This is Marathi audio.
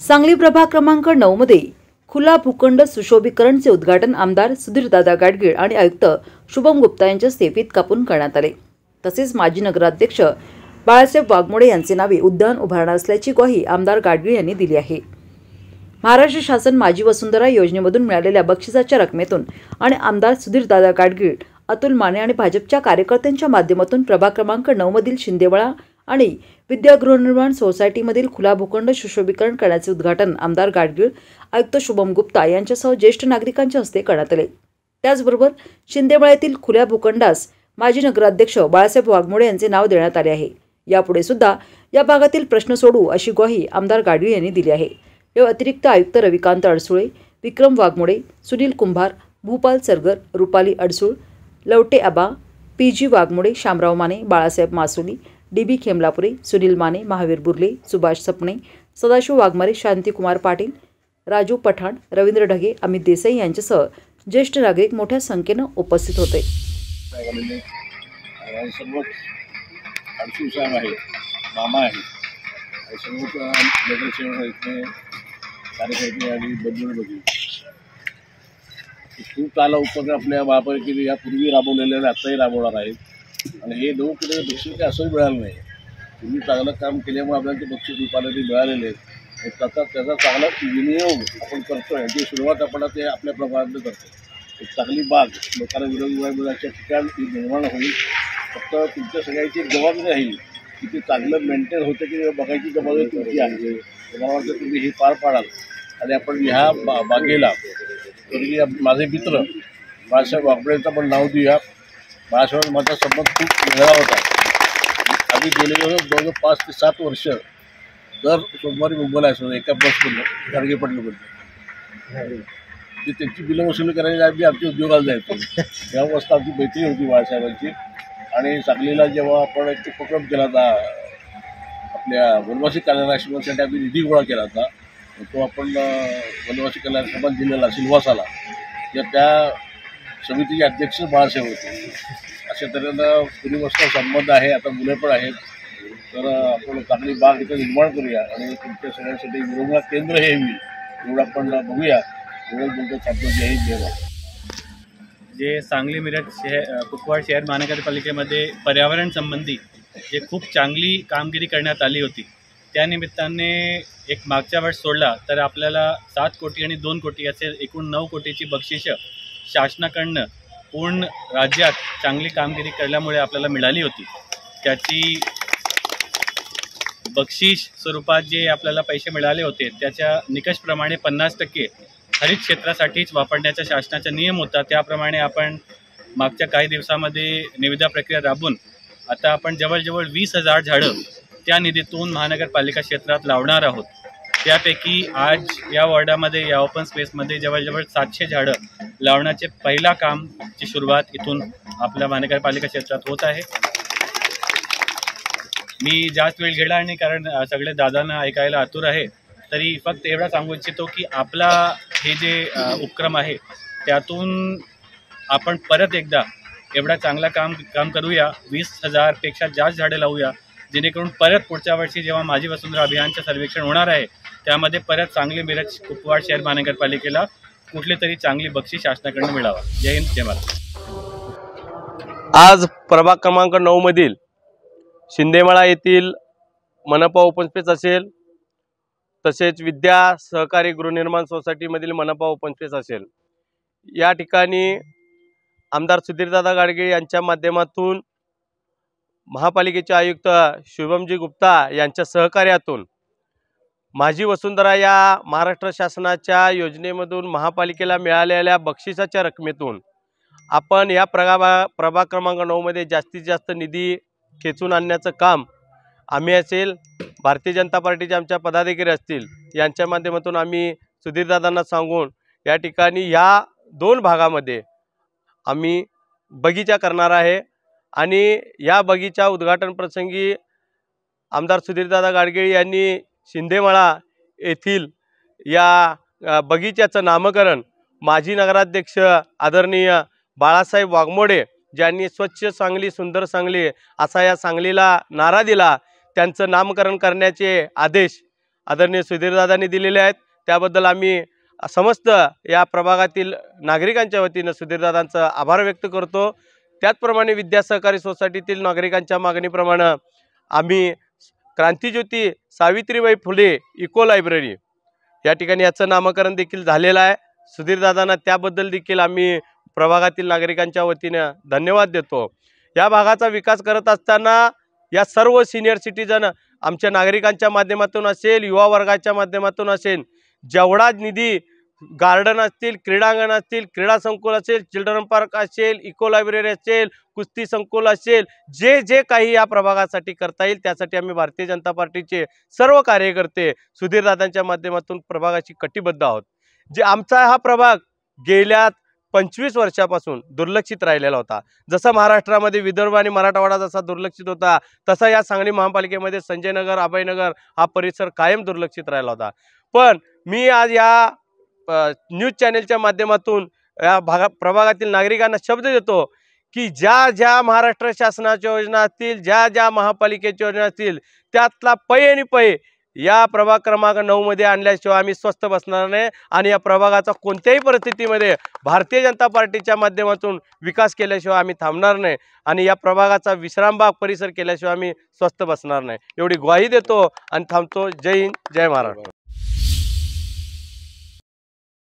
सांगली प्रभाग क्रमांक 9 मध्ये खुला भूखंड सुशोभीकरणचे उद्घाटन आमदार सुधीरदादा गाडगीळ आणि आयुक्त शुभम गुप्ता यांच्या हस्ते फीत कापून करण्यात आले। तसेच माजी नगराध्यक्ष बाळासाहेब वाघमोडे यांचे नावे उद्यान उभारणार असल्याची ग्वाही आमदार गाडगीळ यांनी दिली आहे। महाराष्ट्र शासन माझी वसुंधरा योजनेमधून मिळालेल्या बक्षिसाच्या रकमेतून आणि आमदार सुधीरदादा गाडगीळ, अतुल माने आणि भाजपच्या कार्यकर्त्यांच्या माध्यमातून प्रभाग क्रमांक 9 मधील शिंदेमळा आणि विद्या गृहनिर्माण सोसायटीमधील खुला भूखंड सुशोभीकरण करण्याचे उद्घाटन आमदार गाडगीळ, आयुक्त शुभम गुप्ता यांच्यासह ज्येष्ठ नागरिकांच्या हस्ते करण्यात आले। त्याचबरोबर शिंदेमळ्यातील खुल्या भूखंडास माजी नगराध्यक्ष बाळासाहेब वाघमोडे यांचे नाव देण्यात आले आहे। यापुढे सुद्धा या भागातील प्रश्न सोडवू अशी ग्वाही आमदार गाडगीळ यांनी दिली आहे। या अतिरिक्त आयुक्त रविकांत अडसुळे, विक्रम वाघमोडे, सुनील कुंभार, भूपाल सरगर, रुपाली अडसूळ, लवटे आबा, पीजी वाघमोडे, शामराव माने, बाळासाहेब मासुली, डीबी खेमलापुरे, सुनील माने, महावीर बुर्ले, सुभाष सपणे, सदाशिव वाघमारे, शांतिकुमार पाटील, राजू पठाण, रवींद्र ढगे, अमित देसाई यांच्यासह ज्येष्ठ नागरिक मोठ्या संख्येने उपस्थित होते। मामा आहे सर्व नगरसेवक इथे कार्यकर्ते आणि बंधू बघू खूप चांगला उपक्रम आपल्या महापालिकेने यापूर्वी राबवलेले आणि आत्ताही राबवणार आहेत। आणि हे लोक बक्षीस काय असंही मिळालं नाही, पूर्वी चांगलं काम केल्यामुळे आपल्याला ते बक्षीस रूपाने मिळालेले आहेत। त्याचा चांगला विनियोग आपण करतो आहे। याची सुरुवात आपण ते आपल्या प्रभागात करतो। एक चांगली बाग लोकांना विरोधी अशा ठिकाणी निर्माण होईल। फक्त तुमच्या सगळ्यांची जबाबदारी आहे की ते चांगलं मेंटेन होतं की बघायची जबाबदारी तुमची आहे। मला वाटतं तुम्ही हे पार पाडाल आणि आपण ह्या बागेला तरी माझे मित्र बाळासाहेब वाघमोडेंचं पण नाव देऊया। बाळासाहेब माझा संबंध खूप वेगळा होता। आम्ही गेले जवळजवळ 5 ते 7 वर्ष दर सोमवारी मुंबईला असायचो एका बसमधून गाडगे पडल्याबद्दल ती त्यांची बिलं वसुली करायला आम्ही आमच्या उद्योगाला जायचो। या अवस्था आमची मैत्री होती बाळासाहेबांची। आणि सांगलीला जेव्हा आपण एक उपक्रम केला होता आपल्या वनवासी कल्याण आश्रमासाठी आम्ही निधी गोळा केला होता, तो आपण वनवासी कल्याण आश्रमात दिलेला सिल्वासाला, त्या समितीचे अध्यक्ष बाळासाहेब होते। अशा तऱ्हेनं पूर्वीपासून संबंध आहे। आता मुले पण आहेत, तर आपण चांगली बाग इथं निर्माण करूया आणि तुमच्या सगळ्यांसाठी विरोधना केंद्र हे होईल एवढं आपण बघूया। एवढं तुमचं सातत्य हे घेणार जे सांगली मिरज कुपवाड शहर महानगरपालिकेमध्ये पर्यावरण संबंधी जे खूप चांगली कामगिरी करण्यात आली होती, त्यानिमित्ताने एक मागच्या वर्ष सोडला तर आपल्याला 7 कोटी आणि 2 कोटी असे एकूण 9 कोटीची बक्षिसं शासनाकडनं पूर्ण राज्यात चांगली कामगिरी केल्यामुळे आपल्याला मिळाली होती। त्याची बक्षीस स्वरूपात जे आपल्याला पैसे मिळाले होते त्याच्या निकषप्रमाणे 50% हरित क्षेत्रासाठीच वापरण्याचा शासनाचा नियम होता। त्याप्रमाणे आपण मागच्या काही दिवसामध्ये निविदा प्रक्रिया राबवून आता आपण जवळजवळ 20,000 झाडं त्या निधीतून महानगरपालिका क्षेत्रात लावणार आहोत। त्यापैकी आज या वॉर्डामध्ये या ओपन स्पेसमध्ये जवळजवळ 700 झाडं लावण्याचे पहिला कामची सुरुवात इथून आपल्या महानगरपालिका क्षेत्रात होत आहे। मी जास्त वेळ घेतला आणि कारण सगळे दादांना ऐकायला आतुर आहे, तरी फक्त एवढा सांगू इच्छितो की आपला हे जे उपक्रम आहे त्यातून आपण परत एकदा एवढा चांगला काम करूया। 20,000 पेक्षा जास्त झाडे लावूया, जेणेकरून परत पुढच्या वर्षी जेव्हा माझी वसुंधरा अभियानचं सर्वेक्षण होणार आहे त्यामध्ये परत सांगली मिरज कुपवाड शहर महानगरपालिकेला कुठली तरी चांगली बक्षीस शासनाकडून मिळावा। जय हिंद, जय महाराष्ट्र। आज प्रभाग क्रमांक 9 मधील शिंदेमळा येथील मनपा ओपन स्पेस असेल, तसेच विद्या सहकारी गृहनिर्माण सोसायटीमधील मनपा ओपन स्पेस असेल, या ठिकाणी आमदार सुधीरदादा गाडगीळ यांच्या माध्यमातून महापालिकेचे आयुक्त शुभमजी गुप्ता यांच्या सहकार्यातून माझी वसुंधरा या महाराष्ट्र शासनाच्या योजनेमधून महापालिकेला मिळालेल्या बक्षिसाच्या रकमेतून आपण या प्रभाग क्रमांक 9 मध्ये जास्तीत जास्त निधी खेचून आणण्याचं काम आम्ही असेल, भारतीय जनता पार्टीचे आमच्या पदाधिकारी असतील यांच्या माध्यमातून आम्ही सुधीरदादांना सांगून या ठिकाणी या 2 भागामध्ये आम्ही बगीचा करणार आहे। आणि या बगीचा उद्घाटन प्रसंगी आमदार सुधीरदादा गाडगीळ यांनी शिंदेमळा येथील या बगीच्याचं नामकरण माजी नगराध्यक्ष आदरणीय बाळासाहेब वाघमोडे ज्यांनी स्वच्छ सांगली सुंदर सांगली असा या सांगलीला नारा दिला, त्यांचं नामकरण करण्याचे आदेश आदरणीय सुधीरदादांनी दिलेले आहेत, त्याबद्दल आम्ही समस्त या प्रभागातील नागरिकांच्या वतीनं सुधीरदादांचा आभार व्यक्त करतो। त्याचप्रमाणे विद्या सहकारी सोसायटीतील नागरिकांच्या मागणीप्रमाणे आम्ही क्रांतिज्योती सावित्रीबाई फुले इको लायब्ररी या ठिकाणी याचं नामकरण देखील झालेलं आहे। सुधीरदादांना त्याबद्दल देखील आम्ही प्रभागातील नागरिकांच्या वतीनं धन्यवाद देतो। या भागाचा विकास करत असताना या सर्व सिनियर सिटीजन आमच्या नागरिकांच्या माध्यमातून असेल, युवा वर्गाच्या माध्यमातून असेल, जेवढा निधी गार्डन असतील, क्रीडांगण असतील, क्रीडा संकुल असेल, चिल्ड्रन पार्क असेल, इको लायब्ररी असेल, कुस्ती संकुल असेल, जे जे काही या प्रभागासाठी करता येईल त्यासाठी आम्ही भारतीय जनता पार्टीचे सर्व कार्यकर्ते सुधीरदादांच्या माध्यमातून प्रभागाशी कटिबद्ध आहोत। जे आमचा हा प्रभाग गेल्या 25 वर्षापासून दुर्लक्षित राहिलेला होता। जसा महाराष्ट्रामध्ये विदर्भ आणि मराठवाडा जसा दुर्लक्षित होता, तसा या सांगली महापालिकेमध्ये संजयनगर, अभयनगर हा परिसर कायम दुर्लक्षित राहिला होता। पण मी आज या न्यूज चॅनलच्या माध्यमातून या प्रभागातील नागरिकांना शब्द देतो की ज्या ज्या महाराष्ट्र शासनाच्या योजना असतील, ज्या ज्या महापालिकेच्या योजना असतील, त्यातला पै आणि पै या प्रभाग क्रमांक 9 मध्ये आणल्याशिवाय आम्ही स्वस्थ बसणार नाही आणि या प्रभागाचा कोणत्याही परिस्थितीमध्ये भारतीय जनता पार्टीच्या माध्यमातून विकास केल्याशिवाय आम्ही थांबणार नाही आणि या प्रभागाचा विश्रामबाग परिसर केल्याशिवाय आम्ही स्वस्थ बसणार नाही, एवढी ग्वाही देतो आणि थांबतो। जय हिंद, जय महाराष्ट्र।